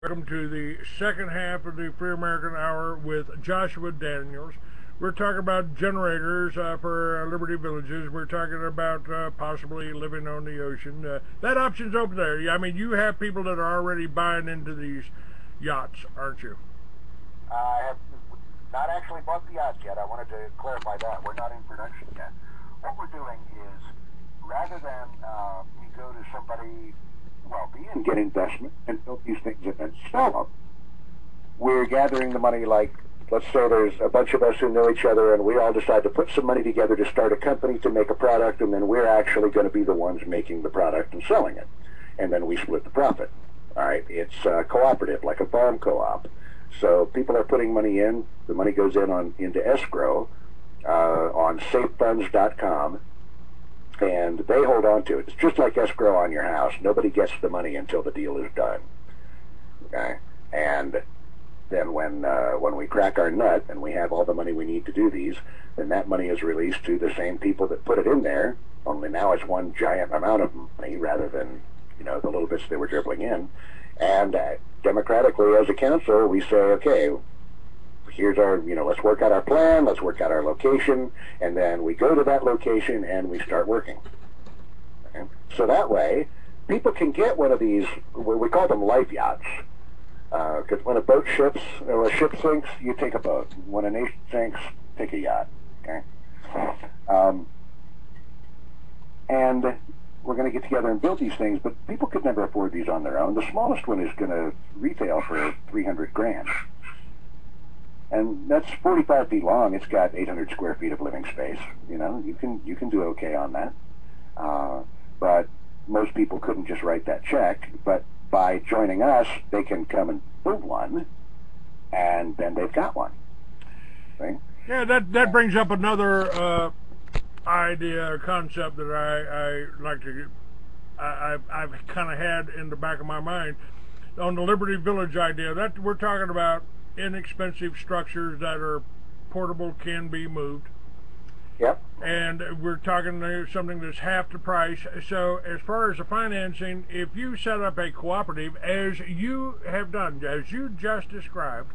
Welcome to the second half of the Free American Hour with Joshua Daniels. We're talking about generators for Liberty Villages. We're talking about possibly living on the ocean. That option's open there. I mean, you have people that are already buying into these yachts, aren't you? I have not actually bought the yachts yet. I wanted to clarify that. We're not in production yet. What we're doing is, rather than we go to somebody wealthy and get investment and build these things and then sell them, we're gathering the money. Like, let's say there's a bunch of us who know each other and we all decide to put some money together to start a company to make a product, and then we're actually going to be the ones making the product and selling it. And then we split the profit. All right, it's cooperative, like a farm co-op. So people are putting money in. The money goes in into escrow on safefunds.com, and they hold on to it. It's just like escrow on your house. Nobody gets the money until the deal is done. Okay, and then when we crack our nut and we have all the money we need to do these, then that money is released to the same people that put it in there. Only now it's one giant amount of money rather than, you know, the little bits they were dribbling in. And democratically, as a council, we say, okay, here's our, let's work out our plan, let's work out our location, and then we go to that location and we start working. Okay? So that way, people can get one of these, we call them life yachts, because when a ship sinks, you take a boat. When a nation sinks, take a yacht. Okay? And we're going to get together and build these things, but people could never afford these on their own. The smallest one is going to retail for 300 grand. And that's 45 feet long. It's got 800 square feet of living space. You can do okay on that. But most people couldn't just write that check. But by joining us, they can come and build one, and then they've got one. See? Yeah, that brings up another idea or concept that I like to I've kind of had in the back of my mind on the Liberty Village idea. That we're talking about inexpensive structures that are portable, can be moved. Yep. And we're talking something that's half the price. So as far as the financing, if you set up a cooperative, as you have done, as you just described,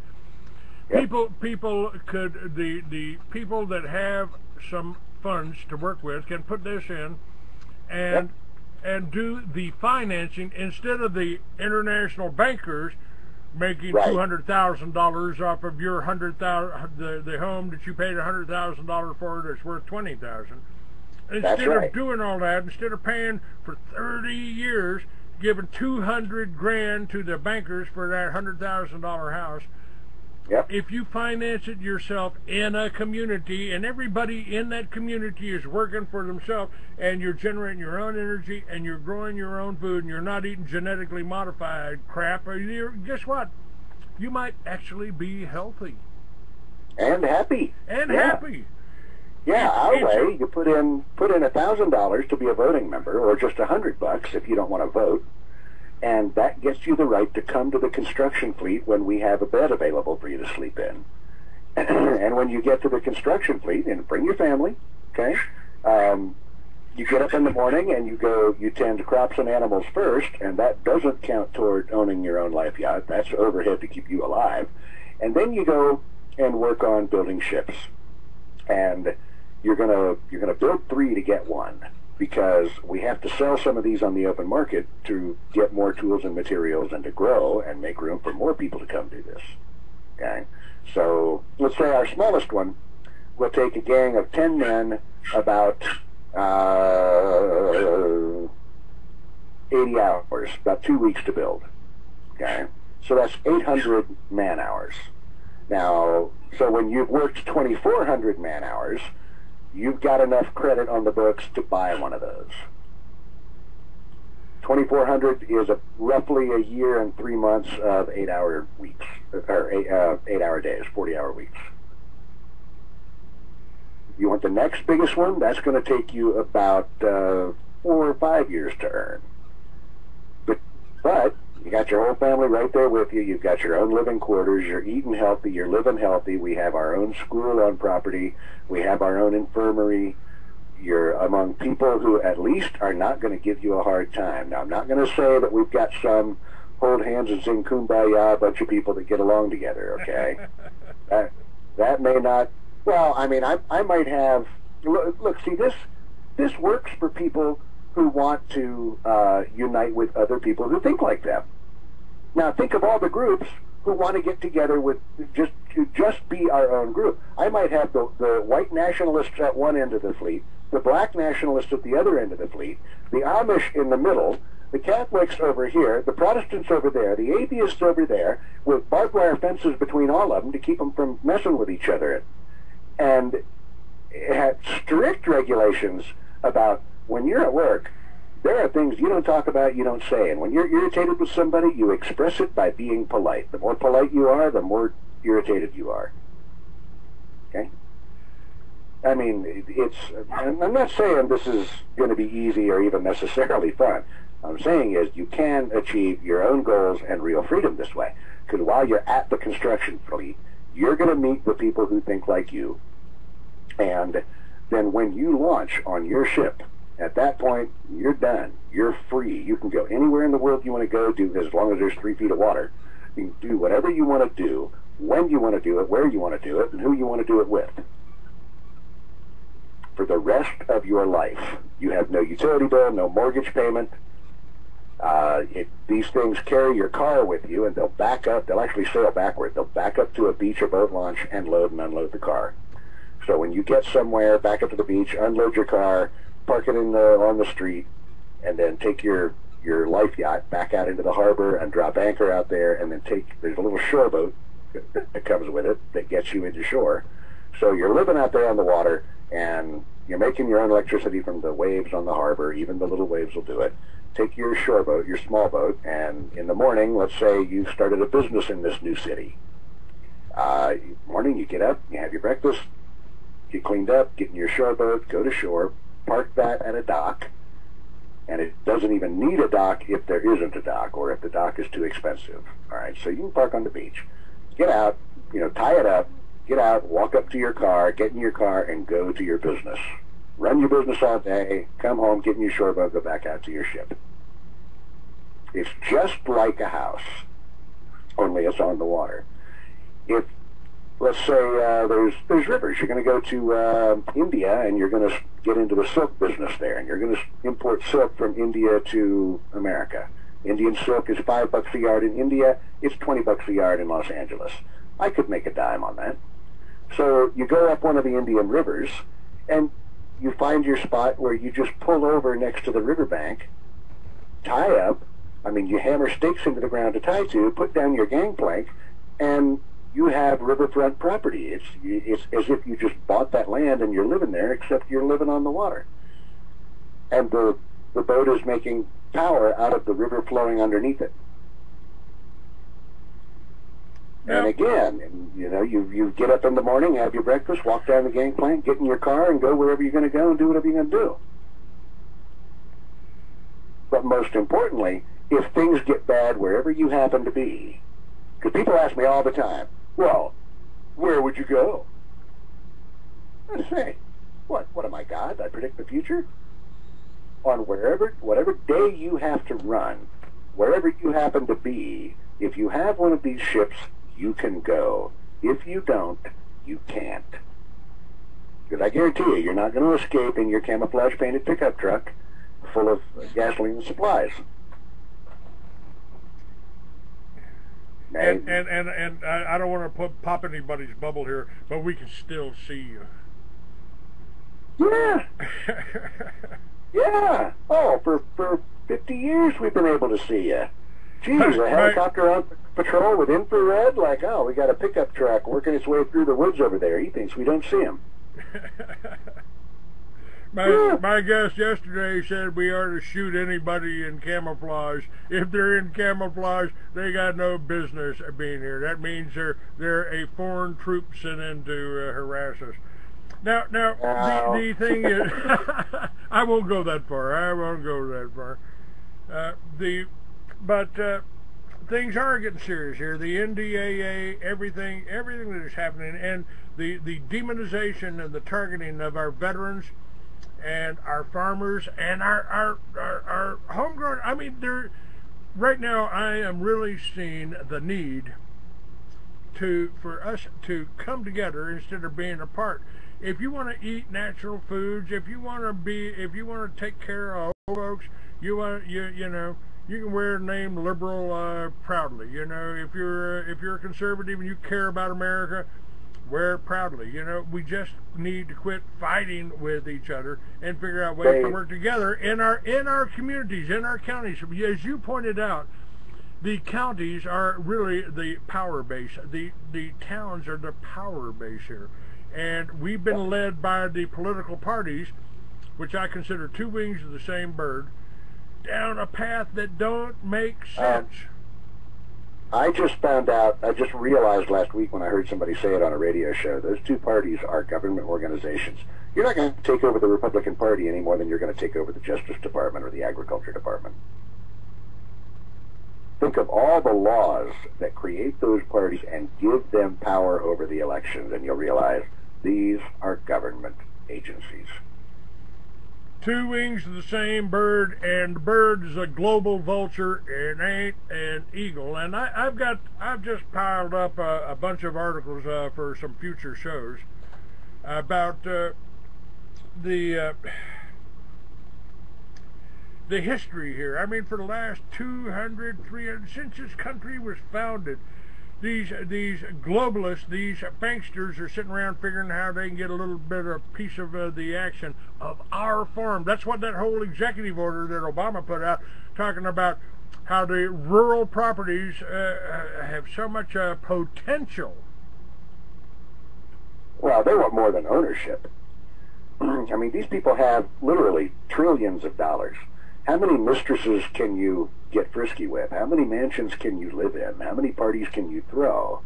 yep, people could, the people that have some funds to work with can put this in and yep, and do the financing instead of the international bankers making right, $200,000 off of your the home that you paid $100,000 for that's worth $20,000. Instead right, of doing all that, instead of paying for 30 years, giving 200 grand to the bankers for that $100,000 house. yep, If you finance it yourself in a community, and everybody in that community is working for themselves, and you're generating your own energy, and you're growing your own food, and you're not eating genetically modified crap, guess what? You might actually be healthy. and happy. And yeah, happy. Yeah, our way, you put in $1,000 to be a voting member, or just $100 if you don't want to vote. And that gets you the right to come to the construction fleet when we have a bed available for you to sleep in. And when you get to the construction fleet, and bring your family, okay? You get up in the morning and you tend crops and animals first, and that doesn't count toward owning your own life yacht. That's overhead to keep you alive. And then you go and work on building ships. And you're gonna build 3 to get 1. Because we have to sell some of these on the open market to get more tools and materials and to grow and make room for more people to come do this. Okay? So let's say our smallest one will take a gang of 10 men about 80 hours, about 2 weeks to build. Okay? So that's 800 man hours. Now, so when you've worked 2,400 man hours, you've got enough credit on the books to buy one of those. 2,400 is roughly a year and 3 months of 8-hour weeks, or 8-hour days, 40-hour weeks. You want the next biggest one? That's going to take you about 4 or 5 years to earn. But you got your whole family right there with you. You've got your own living quarters. You're eating healthy. You're living healthy. We have our own school on property. We have our own infirmary. You're among people who at least are not going to give you a hard time. Now, I'm not going to say that we've got some hold hands and sing Kumbaya, a bunch of people that get along together, okay? that may not, well, I mean, I might have, look, see, this works for people who want to unite with other people who think like them. Now, think of all the groups who want to get together with just be our own group. I might have the white nationalists at one end of the fleet, the black nationalists at the other end of the fleet, the Amish in the middle, the Catholics over here, the Protestants over there, the atheists over there, with barbed wire fences between all of them to keep them from messing with each other. And had strict regulations about when you're at work, there are things you don't talk about, you don't say. And when you're irritated with somebody, you express it by being polite. The more polite you are, the more irritated you are. Okay? I mean, I'm not saying this is going to be easy or even necessarily fun. What I'm saying is you can achieve your own goals and real freedom this way. Because while you're at the construction fleet, you're going to meet the people who think like you. And then when you launch on your ship, at that point, you're done. You're free. You can go anywhere in the world you want to go, do as long as there's 3 feet of water. You can do whatever you want to do, when you want to do it, where you want to do it, and who you want to do it with. For the rest of your life, you have no utility bill, no mortgage payment. These things carry your car with you, and they'll back up. They'll actually sail backward. They'll back up to a beach or boat launch and load and unload the car. So when you get somewhere, back up to the beach, unload your car, park it on the street, and then take your life yacht back out into the harbor and drop anchor out there, and then there's a little shore boat that comes with it that gets you into shore. So you're living out there on the water, and you're making your own electricity from the waves on the harbor. Even the little waves will do it. Take your shore boat, your small boat, and in the morning, let's say you started a business in this new city. Morning, you get up, you have your breakfast, get cleaned up, get in your shore boat, go to shore, park that at a dock, and it doesn't even need a dock if there isn't a dock or if the dock is too expensive. All right, so you can park on the beach, get out, tie it up, get out, walk up to your car, get in your car, and go to your business. Run your business all day, come home, get in your shore boat, go back out to your ship. It's just like a house, only it's on the water. If, let's say, there's rivers, you're going to go to India, and you're going to get into the silk business there, and you're going to import silk from India to America. Indian silk is $5 a yard in India. It's $20 a yard in Los Angeles. I could make a dime on that. So you go up one of the Indian rivers, and you find your spot where you just pull over next to the riverbank, tie up, you hammer stakes into the ground to tie to, put down your gangplank, and you have riverfront property. It's as if you just bought that land and you're living there, except you're living on the water. And the boat is making power out of the river flowing underneath it. Yep. And again, you get up in the morning, have your breakfast, walk down the gangplank, get in your car, and go wherever you're going to go and do whatever you're going to do. But most importantly, if things get bad wherever you happen to be, because people ask me all the time, well, where would you go? I say, what am I, God? I predict the future? On whatever day you have to run, wherever you happen to be, if you have one of these ships, you can go. If you don't, you can't. Because I guarantee you're not going to escape in your camouflage-painted pickup truck full of gasoline and supplies. And I don't want to pop anybody's bubble here, but we can still see you. Yeah. Yeah. Oh, for 50 years we've been able to see you. Geez, a helicopter on patrol with infrared, like, oh, we got a pickup truck working its way through the woods over there. He thinks we don't see him. My guest yesterday said we are to shoot anybody in camouflage. If they're in camouflage, they got no business being here. That means they're a foreign troop sent in to harass us. Now, the thing is, I won't go that far. But things are getting serious here. The NDAA, everything that is happening, and the demonization and the targeting of our veterans and our farmers and our homegrown. right now I am really seeing the need for us to come together instead of being apart. If you want to eat natural foods, if you want to take care of old folks, you know, you can wear the name liberal proudly. You know, if you're a conservative and you care about America, wear it proudly. You know, we just need to quit fighting with each other and figure out ways to work together in our communities, in our counties. As you pointed out, the counties are really the power base. The towns are the power base here. And we've been led by the political parties, which I consider two wings of the same bird, down a path that don't make sense. I just found out, I just realized last week when I heard somebody say it on a radio show, those two parties are government organizations. You're not going to take over the Republican Party any more than you're going to take over the Justice Department or the Agriculture Department. Think of all the laws that create those parties and give them power over the elections, and you'll realize these are government agencies. Two wings of the same bird, and the bird is a global vulture and ain't an eagle. And I've just piled up a bunch of articles for some future shows about the history here. I mean, for the last 200, 300, since this country was founded, these globalists, these banksters are sitting around figuring how they can get a little bit of piece of the action of our farm. That's what that whole executive order that Obama put out, talking about how the rural properties have so much potential. Well, they want more than ownership. I mean, these people have literally trillions of dollars. How many mistresses can you get frisky with? How many mansions can you live in? How many parties can you throw?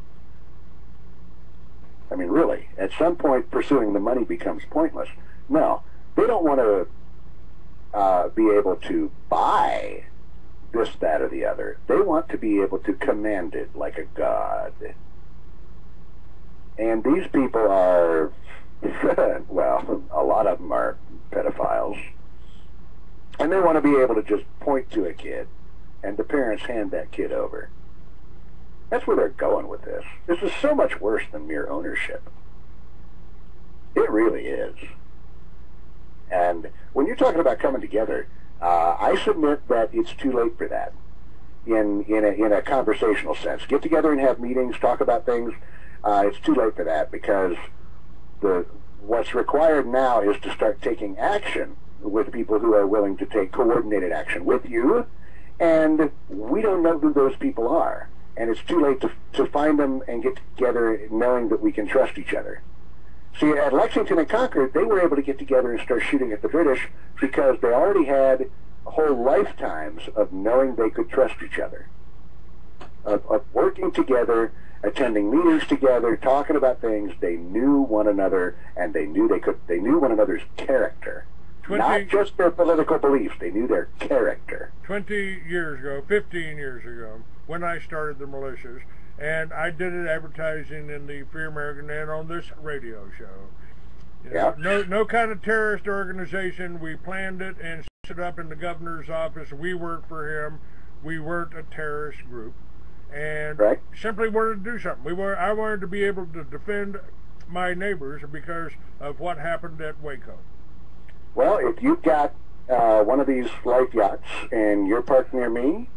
I mean, really, at some point, pursuing the money becomes pointless. No, they don't want to be able to buy this, that, or the other. They want to be able to command it like a god. And these people are, well, a lot of them are pedophiles. And they want to be able to just point to a kid, and the parents hand that kid over. That's where they're going with this. This is so much worse than mere ownership. It really is. And when you're talking about coming together, I submit that it's too late for that in a conversational sense. Get together and have meetings, talk about things. It's too late for that, because what's required now is to start taking action with people who are willing to take coordinated action with you, and we don't know who those people are, and it's too late to find them and get together knowing that we can trust each other. See, at Lexington and Concord, they were able to get together and start shooting at the British because they already had whole lifetimes of knowing they could trust each other, of working together, attending meetings together, talking about things. They knew one another, and they knew one another's character. Not just their political beliefs, they knew their character. 20 years ago, 15 years ago, when I started the militias, and I did it advertising in the Free American and on this radio show. You know, no kind of terrorist organization. We planned it and set it up in the governor's office. We worked for him. We weren't a terrorist group, and simply wanted to do something. I wanted to be able to defend my neighbors because of what happened at Waco. Well, if you've got one of these life yachts and you're parked near me,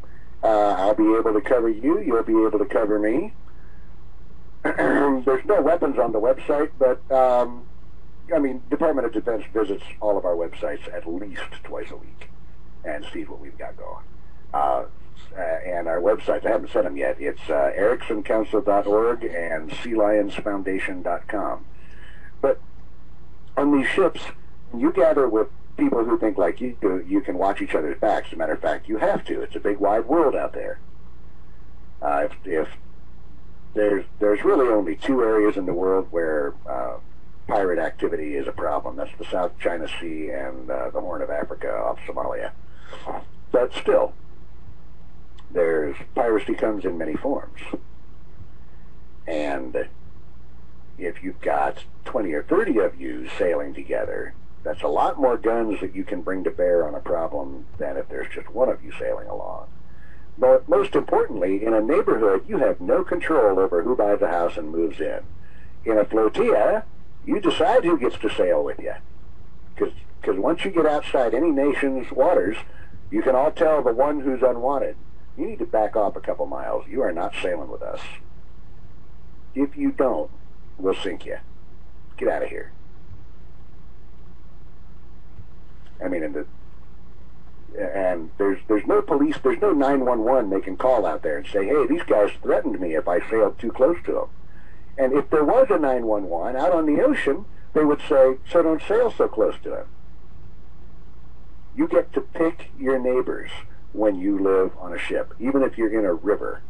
I'll be able to cover you. You'll be able to cover me. There's no weapons on the website, but, I mean, Department of Defense visits all of our websites at least twice a week and sees what we've got going. And our websites, I haven't said them yet, it's ericsoncouncil.org and sealionsfoundation.com. But on these ships, you gather with people who think like you do, you can watch each other's backs. As a matter of fact, you have to. It's a big wide world out there. If there's really only two areas in the world where pirate activity is a problem. That's the South China Sea and the Horn of Africa off Somalia. But still, piracy comes in many forms. And if you've got 20 or 30 of you sailing together, that's a lot more guns that you can bring to bear on a problem than if there's just one of you sailing along. But most importantly, in a neighborhood, you have no control over who buys a house and moves in. In a flotilla, you decide who gets to sail with you. Because once you get outside any nation's waters, you can all tell the one who's unwanted, you need to back off a couple miles. You are not sailing with us. If you don't, we'll sink you. Get out of here. I mean, and there's no police, there's no 911 they can call out there and say, hey, these guys threatened me if I sailed too close to them. And if there was a 911 out on the ocean, they would say, so don't sail so close to him. You get to pick your neighbors when you live on a ship, even if you're in a river.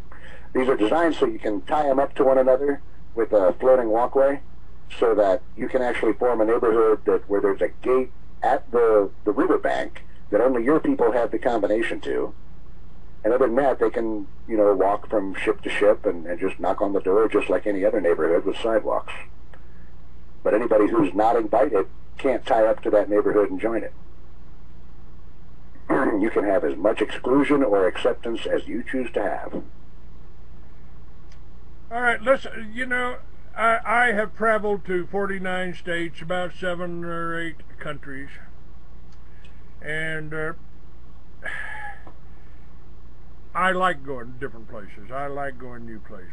These are designed so you can tie them up to one another with a floating walkway, so that you can actually form a neighborhood where there's a gate at the riverbank that only your people have the combination to. And other than that, they can, walk from ship to ship and just knock on the door just like any other neighborhood with sidewalks. But anybody who's not invited can't tie up to that neighborhood and join it. You can have as much exclusion or acceptance as you choose to have. All right, I have traveled to 49 states, about 7 or 8 countries, and I like going to different places. I like going new places.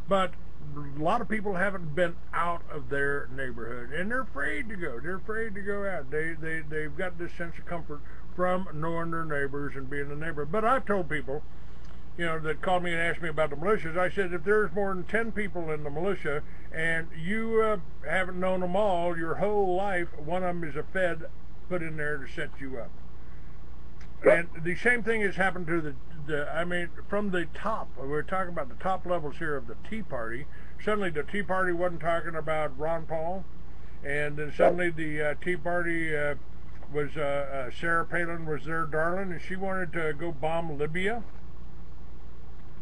But a lot of people haven't been out of their neighborhood, and they're afraid to go. They're afraid to go out. They've got this sense of comfort from knowing their neighbors and being a neighbor. But I've told people, that called me and asked me about the militias, I said, if there's more than 10 people in the militia and you haven't known them all your whole life, one of them is a Fed put in there to set you up. And the same thing has happened to from the top. We're talking about the top levels here of the Tea Party. Suddenly the Tea Party wasn't talking about Ron Paul, and then suddenly the Tea Party was Sarah Palin was their darling, and she wanted to go bomb Libya.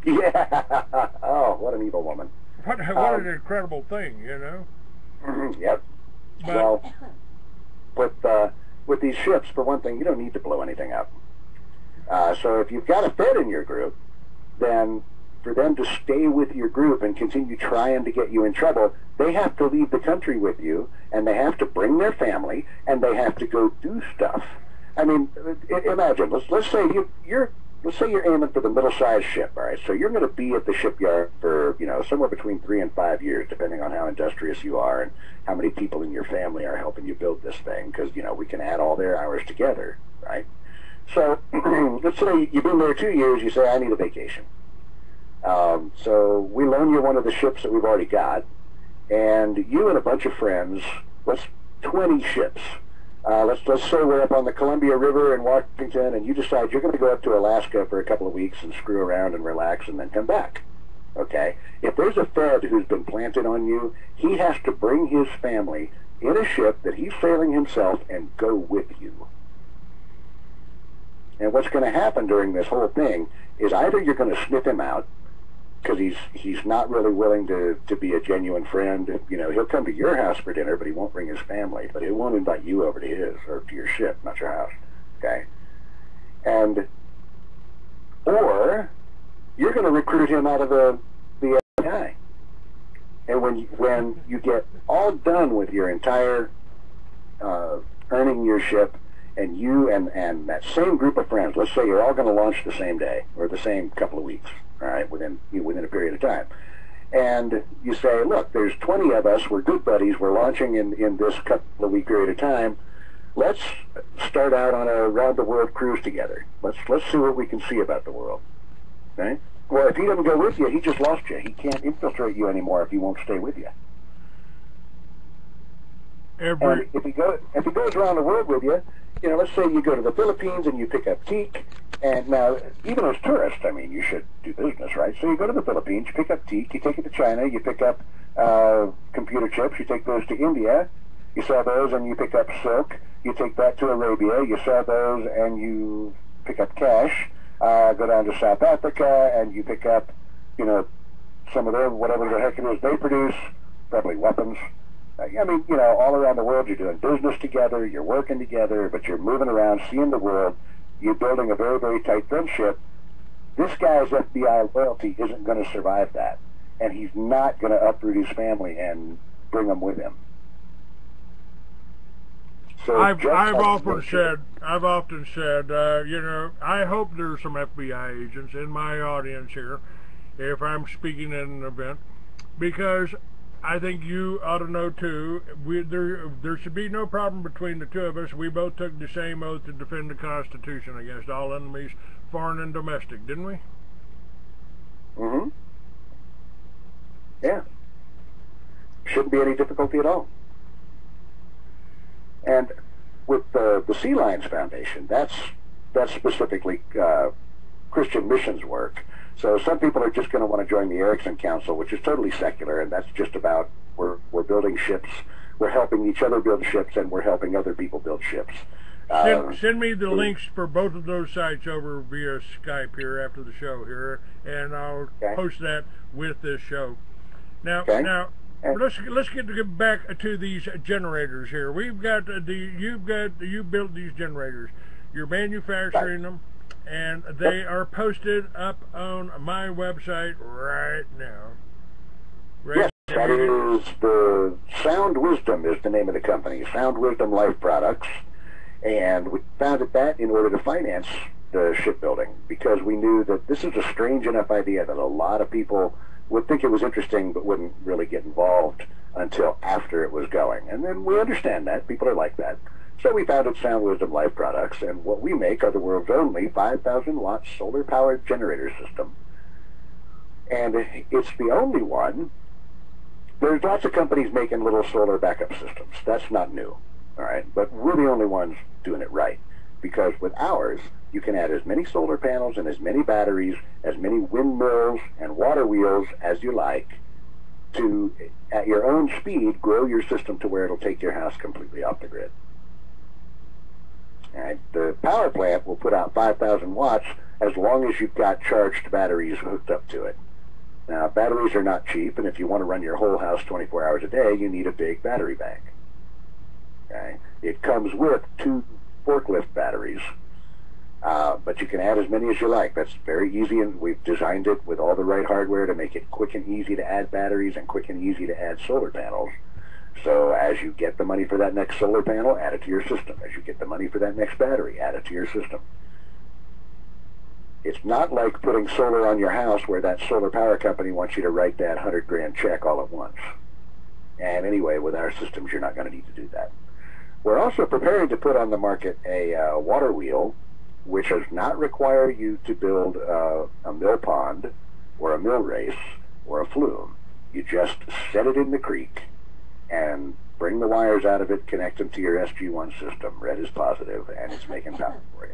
Yeah. Oh, what an evil woman. What an incredible thing, Yep. But, well, with these ships, for one thing, you don't need to blow anything up. So if you've got a Fed in your group, then for them to stay with your group and continue trying to get you in trouble, they have to leave the country with you, and they have to bring their family, and they have to go do stuff. I mean, imagine, let's say you're aiming for the middle-sized ship, all right? So you're going to be at the shipyard for, somewhere between 3 and 5 years, depending on how industrious you are and how many people in your family are helping you build this thing, because, we can add all their hours together, right? So let's say you've been there 2 years, you say, I need a vacation. So we loan you one of the ships that we've already got, and you and a bunch of friends, 20 ships. Let's say we're up on the Columbia River in Washington, and you decide you're going to go up to Alaska for a couple of weeks and screw around and relax and then come back. Okay? If there's a Fed who's been planted on you, he has to bring his family in a ship that he's sailing himself and go with you. And what's going to happen during this whole thing is either you're going to sniff him out, because he's not really willing to be a genuine friend. He'll come to your house for dinner, but he won't bring his family. But he won't invite you over to his or to your ship, not your house. Okay? Or you're going to recruit him out of the FBI. And when you get all done with your entire earning your ship, and you and that same group of friends, let's say you're all going to launch the same day or the same couple of weeks, all right, within a period of time. And you say, look, there's 20 of us, we're good buddies, we're launching in this couple of week period of time. Let's start out on a round-the-world cruise together. Let's see what we can see about the world. Okay? Well, if he doesn't go with you, he just lost you. He can't infiltrate you anymore if he won't stay with you. And if he goes around the world with you, let's say you go to the Philippines and you pick up teak, and now, even as tourists, you should do business, right? So you go to the Philippines, you pick up teak, you take it to China, you pick up computer chips, you take those to India, you sell those and you pick up silk, you take that to Arabia, you sell those and you pick up cash, go down to South Africa and you pick up, some of their, whatever the heck it is they produce, probably weapons. All around the world, you're doing business together, you're working together, but you're moving around, seeing the world, you're building a very, very tight friendship, This guy's FBI loyalty isn't going to survive that, and he's not going to uproot his family and bring them with him. So I've often said, you know, I hope there's some FBI agents in my audience here, if I'm speaking at an event, because I think you ought to know too. There should be no problem between the two of us. We both took the same oath to defend the Constitution against all enemies, foreign and domestic, didn't we? Mm-hmm. Yeah. Shouldn't be any difficulty at all. And with the Sea Lions Foundation, that's specifically Christian missions work. So some people are just going to want to join the Erickson Council, which is totally secular, and that's just about we're building ships, we're helping each other build ships, and we're helping other people build ships. Send me the links for both of those sites over via Skype here after the show here, and I'll post that with this show. Now, let's get back to these generators here. We've got you built these generators. You're manufacturing them, and they are posted up on my website right now. Yes, that is the Sound Wisdom is the name of the company, Sound Wisdom Life Products, and we founded that in order to finance the shipbuilding because we knew that this is a strange enough idea that a lot of people would think it was interesting but wouldn't really get involved until after it was going. And then we understand that. People are like that. So we founded Sound Wisdom Life Products, and what we make are the world's only 5,000 watt solar-powered generator system. And it's the only one. There's lots of companies making little solar backup systems. That's not new, all right? But we're the only ones doing it right. Because with ours, you can add as many solar panels and as many batteries, as many windmills and water wheels as you like to, at your own speed, grow your system to where it'll take your house completely off the grid. And the power plant will put out 5,000 watts as long as you've got charged batteries hooked up to it. Now, batteries are not cheap, and if you want to run your whole house 24 hours a day, you need a big battery bank. Okay? It comes with 2 forklift batteries, but you can add as many as you like. That's very easy, and we've designed it with all the right hardware to make it quick and easy to add batteries and quick and easy to add solar panels. So as you get the money for that next solar panel, add it to your system. As you get the money for that next battery, add it to your system. It's not like putting solar on your house where that solar power company wants you to write that $100,000 check all at once. And anyway, with our systems, you're not going to need to do that. We're also preparing to put on the market a water wheel, which does not require you to build a mill pond or a mill race or a flume. You just set it in the creek and bring the wires out of it, connect them to your SG1 system. Red is positive, and it's making power for you.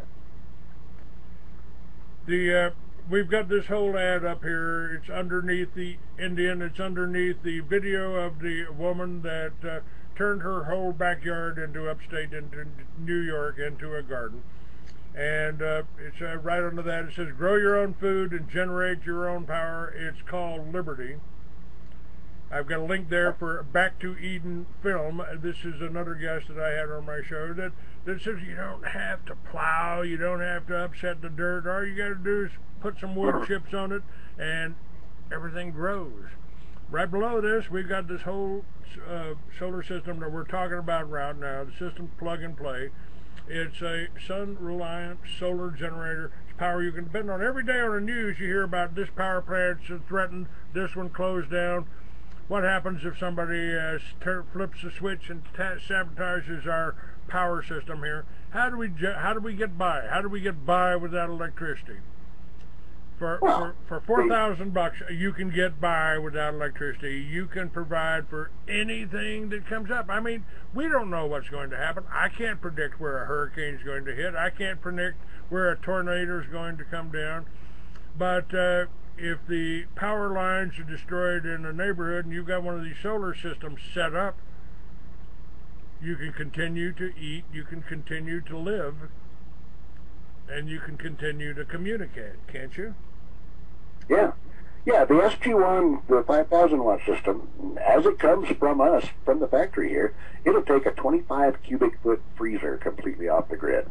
We've got this whole ad up here. It's underneath the Indian. It's underneath the video of the woman that turned her whole backyard into upstate, into New York, into a garden. And it's right under that. It says, grow your own food and generate your own power. It's called Liberty. I've got a link there for Back to Eden film. This is another guest that I had on my show that says you don't have to plow, you don't have to upset the dirt. All you got to do is put some wood chips on it and everything grows. Right below this, we've got this whole solar system that we're talking about right now. The system's plug and play. It's a sun-reliant solar generator. It's power you can depend on. Every day on the news you hear about this power plant's threatened, this one closed down. What happens if somebody flips the switch and sabotages our power system here? How do we get by? How do we get by without electricity? For $4,000, you can get by without electricity. You can provide for anything that comes up. I mean, we don't know what's going to happen. I can't predict where a hurricane's going to hit. I can't predict where a tornado is going to come down. But if the power lines are destroyed in a neighborhood and you've got one of these solar systems set up, you can continue to eat, you can continue to live, and you can continue to communicate, can't you? Yeah. Yeah, the SG1, the 5,000 watt system, as it comes from us, from the factory here, it'll take a 25 cubic foot freezer completely off the grid.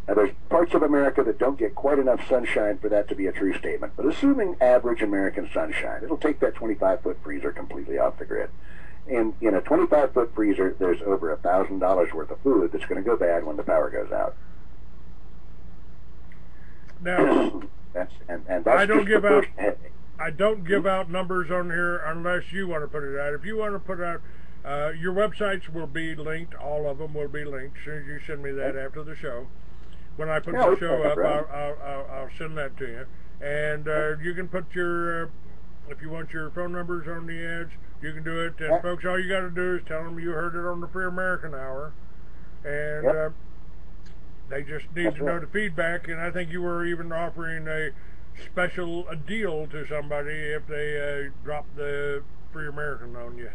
Now, there's parts of America that don't get quite enough sunshine for that to be a true statement. But assuming average American sunshine, it'll take that 25-foot freezer completely off the grid. And in a 25-foot freezer, there's over $1,000 worth of food that's going to go bad when the power goes out. Now, that's I don't give out. I don't give out numbers on here unless you want to put it out. If you want to put it out, your websites will be linked. All of them will be linked. As soon as you send me that after the show. When I put the show up, I'll send that to you. And you can put your, if you want your phone numbers on the ads, you can do it. And folks, all you got to do is tell them you heard it on the Free American Hour. And they just need to know the feedback. And I think you were even offering a special deal to somebody if they drop the Free American on you.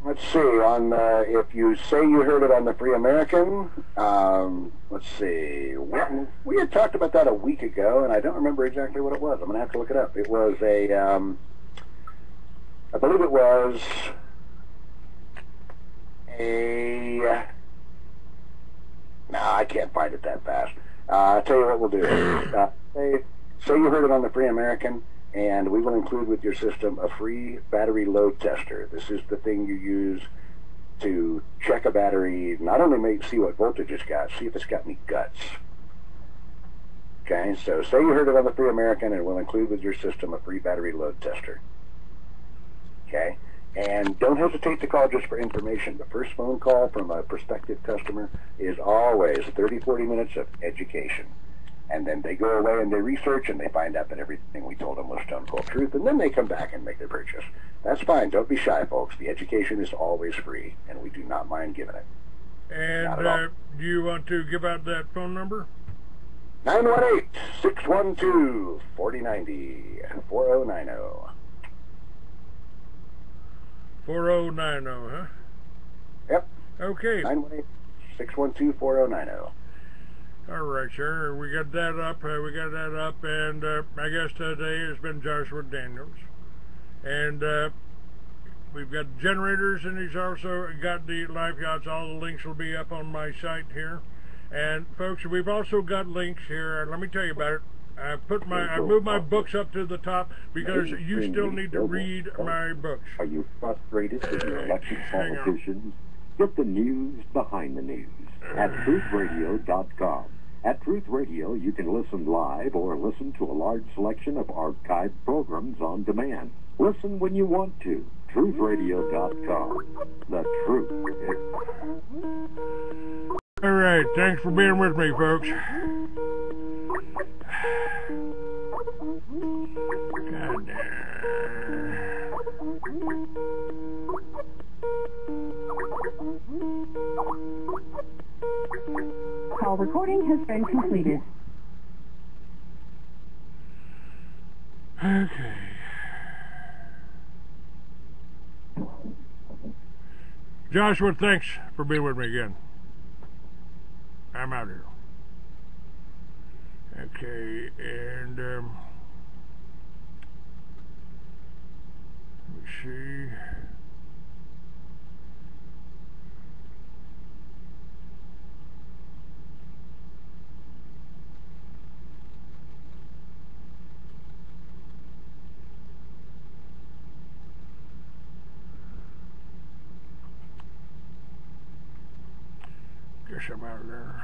Let's see, on if you say you heard it on the Free American, let's see, we had talked about that a week ago, and I don't remember exactly what it was. I'm going to have to look it up. It was a, I believe it was a, no, I can't find it that fast. I'll tell you what we'll do. Say you heard it on the Free American, and we will include with your system a free battery load tester. This is the thing you use to check a battery, not only see what voltage it's got, see if it's got any guts. Okay, so say you heard it on the Free American, and we'll include with your system a free battery load tester. Okay, and don't hesitate to call just for information. The first phone call from a prospective customer is always 30-40 minutes of education. And then they go away and they research and they find out that everything we told them was stone cold truth, and then they come back and make their purchase. That's fine. Don't be shy, folks. The education is always free, and we do not mind giving it. And do you want to give out that phone number? 918-612-4090, 4090. 4090, huh? Yep. Okay. 918-612-4090. All right, sir. We got that up. And my guest today has been Joshua Daniels. And we've got generators, and he's also got the life yachts. All the links will be up on my site here. And folks, we've also got links here. Let me tell you about it. I moved my books up to the top because you still need to read my books. Are you frustrated with your elected politicians? Get the news behind the news at truthradio.com. At Truth Radio, you can listen live or listen to a large selection of archived programs on demand. Listen when you want to. truthradio.com. The truth. All right, thanks for being with me, folks. God damn. Call recording has been completed. Okay. Joshua, thanks for being with me again. I'm out here. Okay, and let me see. Guess I'm out of there.